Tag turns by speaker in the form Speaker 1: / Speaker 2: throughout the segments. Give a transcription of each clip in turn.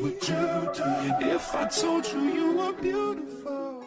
Speaker 1: would you do if I told you you were beautiful?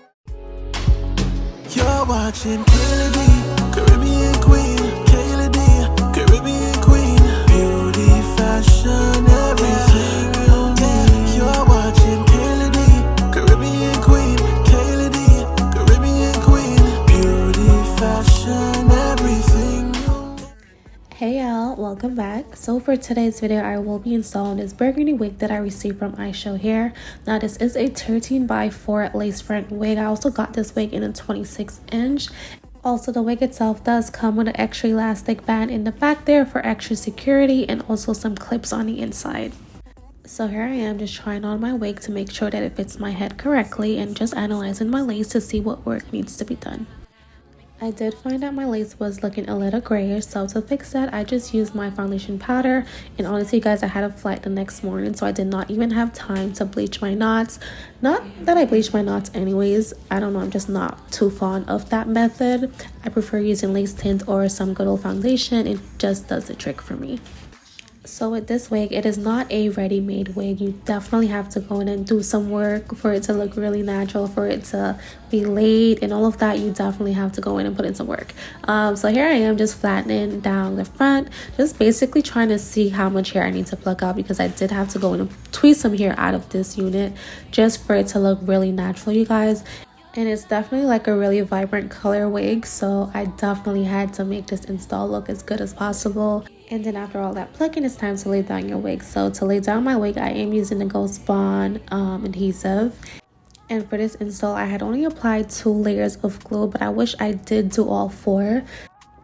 Speaker 2: You're watching Kayladeebookings, Caribbean Queen. Kayladeebookings, Caribbean Queen. Beauty, fashion, everything you need. You're watching Kayladeebookings, Caribbean Queen. Kayladeebookings, Caribbean Queen. Beauty, fashion, everything you need.
Speaker 3: Hey y'all, welcome back. So for today's video, I will be installing this burgundy wig that I received from Ishowbeauty. Now this is a 13x4 lace front wig. I also got this wig in a 26-inch. Also, the wig itself does come with an extra elastic band in the back there for extra security, and also some clips on the inside. So here I am just trying on my wig to make sure that it fits my head correctly, and just analyzing my lace to see what work needs to be done. I did find that my lace was looking a little grayish, so to fix that I just used my foundation powder. And honestly guys, I had a flight the next morning, so I did not even have time to bleach my knots. Not that I bleach my knots anyways, I don't know, I'm just not too fond of that method. I prefer using lace tint or some good old foundation. It just does the trick for me. So with this wig, it is not a ready-made wig. You definitely have to go in and do some work for it to look really natural, for it to be laid and all of that. You definitely have to go in and put in some work. So here I am just flattening down the front, just basically trying to see how much hair I need to pluck out, because I did have to go in and tweeze some hair out of this unit just for it to look really natural, you guys. And it's definitely like a really vibrant color wig, so I definitely had to make this install look as good as possible. And then after all that plucking, it's time to lay down your wig. So to lay down my wig, I am using the Ghost Bond adhesive. And for this install, I had only applied 2 layers of glue, but I wish I did do all 4.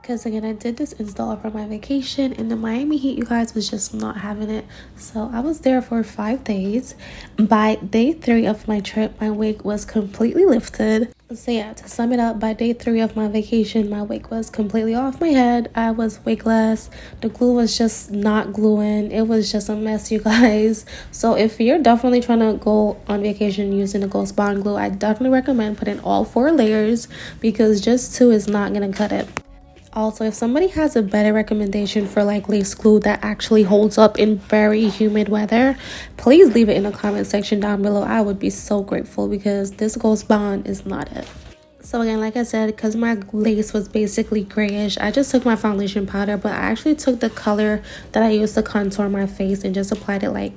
Speaker 3: Because again, I did this install for my vacation, and the Miami heat, you guys, was just not having it. So I was there for 5 days. By day 3 of my trip, my wig was completely lifted. So yeah, to sum it up, by day 3 of my vacation, my wig was completely off my head. I was wigless. The glue was just not gluing. It was just a mess, you guys. So if you're definitely trying to go on vacation using the Ghost Bond glue, I definitely recommend putting all 4 layers, because just 2 is not gonna cut it. Also, if somebody has a better recommendation for like lace glue that actually holds up in very humid weather, please leave it in the comment section down below. I would be so grateful, because this Ghost Bond is not it. So again, like I said, because my lace was basically grayish, I just took my foundation powder, but I actually took the color that I used to contour my face and just applied it like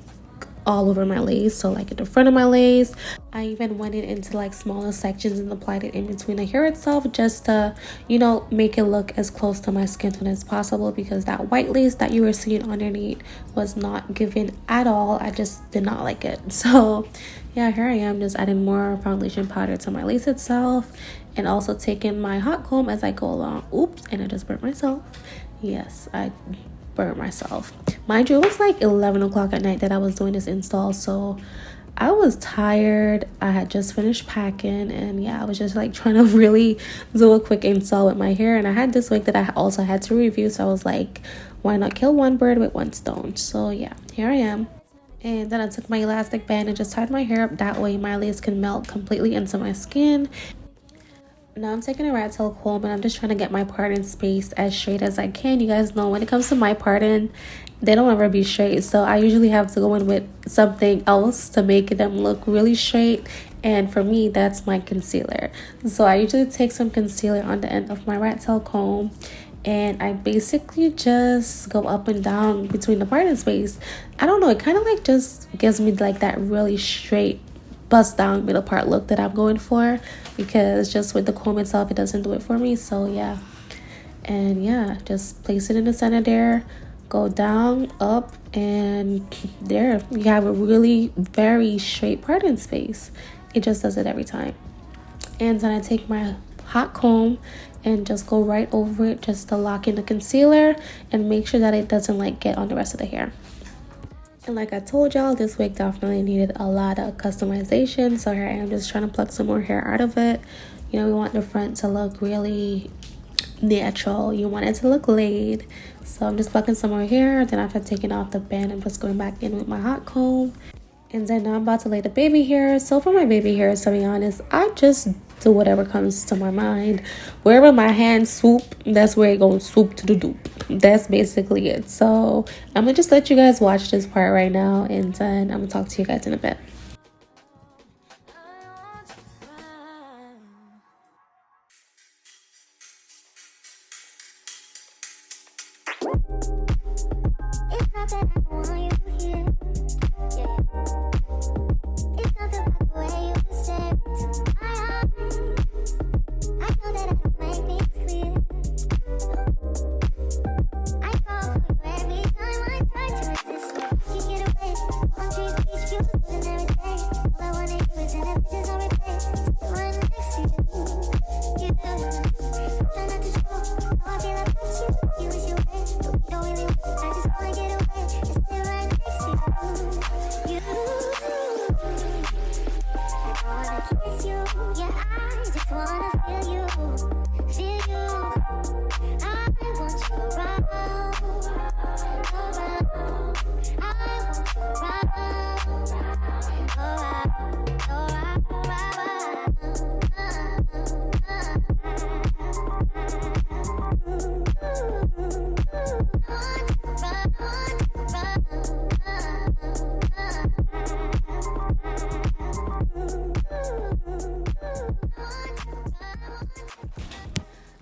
Speaker 3: all over my lace. So like at the front of my lace, I even went into like smaller sections and applied it in between the hair itself, just to, you know, make it look as close to my skin tone as possible, because that white lace that you were seeing underneath was not giving at all. I just did not like it. So yeah, here I am just adding more foundation powder to my lace itself, and also taking my hot comb as I go along. Oops, and I just burnt myself. Yes, I burnt myself. Mind you, it was like 11 o'clock at night that I was doing this install, so I was tired. I had just finished packing, and yeah, I was just like trying to really do a quick install with my hair. And I had this wig that I also had to review, so I was like, why not kill one bird with one stone? So yeah, here I am. And then I took my elastic band and just tied my hair up, that way my lace can melt completely into my skin. Now I'm taking a rat tail comb, and I'm just trying to get my parting space as straight as I can. You guys know when it comes to my parting, they don't ever be straight, so I usually have to go in with something else to make them look really straight. And for me, that's my concealer. So I usually take some concealer on the end of my rat tail comb, and I basically just go up and down between the parting space. I don't know, it kind of like just gives me like that really straight bust down middle part look that I'm going for, because just with the comb itself, it doesn't do it for me. So yeah, and yeah, just place it in the center there, go down, up, and there you have a really very straight parting space. It just does it every time. And then I take my hot comb and just go right over it, just to lock in the concealer and make sure that it doesn't like get on the rest of the hair. And like I told y'all, this wig definitely needed a lot of customization. So here I am just trying to pluck some more hair out of it. You know, we want the front to look really natural. You want it to look laid. So I'm just plucking some more hair. Then after taking off the band, I'm just going back in with my hot comb. And then now I'm about to lay the baby hair. So for my baby hair, to be honest, I just do whatever comes to my mind. Wherever my hands swoop, that's where it goes swoop to the doop. that's basically it. So I'm gonna just let you guys watch this part right now, and then I'm gonna talk to you guys in a bit.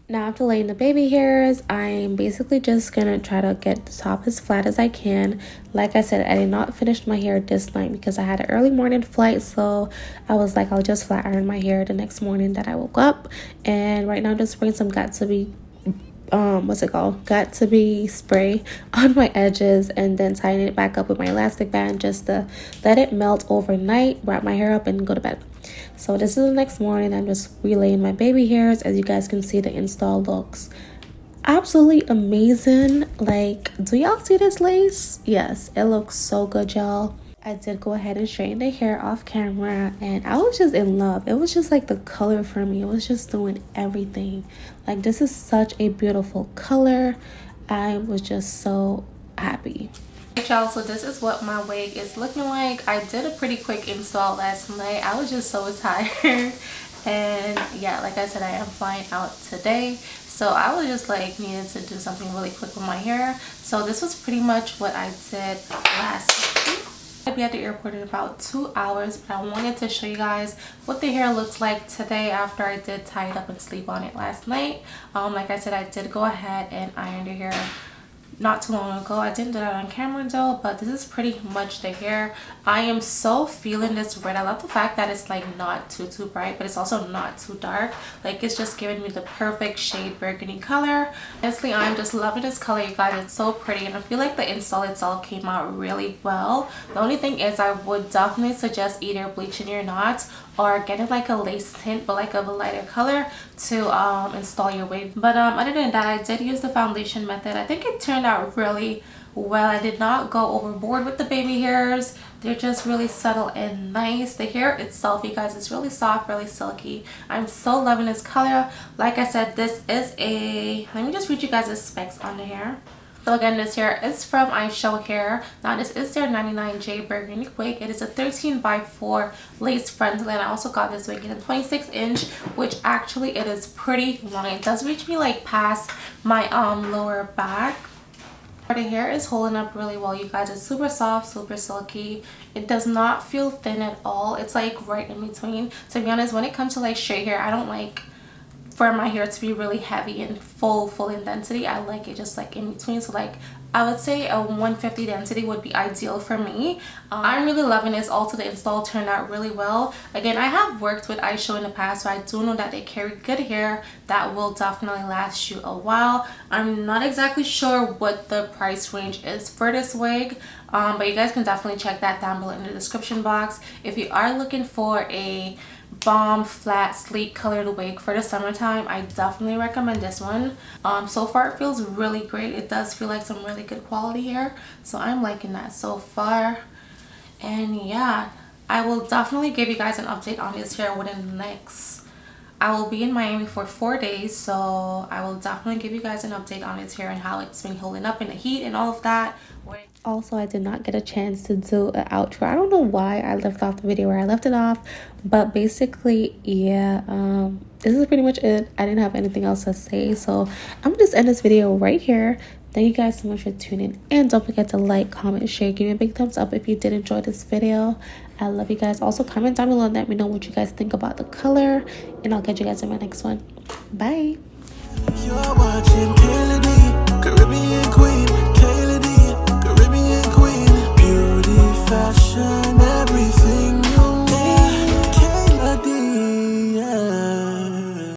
Speaker 3: Now after laying the baby hairs, I'm basically just gonna try to get the top as flat as I can. Like I said, I did not finish my hair this night because I had an early morning flight, so I was like, I'll just flat iron my hair the next morning that I woke up. And right now I'm just spraying some got to be spray on my edges, and then tying it back up with my elastic band just to let it melt overnight, wrap my hair up, and go to bed. So this is the next morning. I'm just relaying my baby hairs. As you guys can see, the install looks absolutely amazing. Like, do y'all see this lace? Yes, it looks so good, y'all. I did go ahead and straighten the hair off camera, and I was just in love. It was just like the color for me. It was just doing everything. Like, this is such a beautiful color. I was just so happy. Y'all, so this is what my wig is looking like. I did a pretty quick install last night. I was just so tired. And yeah, like I said, I am flying out today, so I was just like needed to do something really quick with my hair. So this was pretty much what I did last week. I'll be at the airport in about 2 hours, but I wanted to show you guys what the hair looks like today after I did tie it up and sleep on it last night. Like I said, I did go ahead and iron the hair not too long ago. I didn't do that on camera though, but this is pretty much the hair. I am so feeling this red. I love the fact that it's like not too bright, but it's also not too dark. Like, it's just giving me the perfect shade burgundy color. Honestly, I'm just loving this color, you guys. It's so pretty, and I feel like the install itself came out really well. The only thing is, I would definitely suggest either bleaching your knots or getting like a lace tint, but like of a lighter color, to install your wig. But other than that, I did use the foundation method. I think it turned out really well. I did not go overboard with the baby hairs. They're just really subtle and nice. The hair itself, you guys, is really soft, really silky. I'm so loving this color. Like I said, this is a, let me just read you guys the specs on the hair. So again, this hair is from Ishowbeauty. Now this is their 99J Burgundy wig. It is a 13x4 lace frontal, and I also got this wig in a 26-inch, which actually it is pretty long. It does reach me like past my lower back. The hair is holding up really well, you guys. It's super soft, super silky. It does not feel thin at all. It's like right in between. To be honest, when it comes to like straight hair, I don't like for my hair to be really heavy and full in density. I like it just like in between. So like, I would say a 150 density would be ideal for me. I'm really loving this. Also, the install turned out really well. Again, I have worked with Ishow in the past, so I do know that they carry good hair that will definitely last you a while. I'm not exactly sure what the price range is for this wig, but you guys can definitely check that down below in the description box. If you are looking for a bomb flat sleek colored wig for the summertime, I definitely recommend this one. So far it feels really great. It does feel like some really good quality hair, so I'm liking that so far. And yeah, I will definitely give you guys an update on this hair within the next, I will be in Miami for 4 days, so I will definitely give you guys an update on this hair and how it's been holding up in the heat and all of that. Also, I did not get a chance to do an outro. I don't know why I left off the video where I left it off, but basically, yeah, this is pretty much it. I didn't have anything else to say, so I'm gonna just end this video right here. Thank you guys so much for tuning in, and don't forget to like, comment, share, give me a big thumbs up if you did enjoy this video. I love you guys. Also comment down below and let me know what you guys think about the color, and I'll catch you guys in my next one. Bye.
Speaker 2: You're watching Kayladeebookings.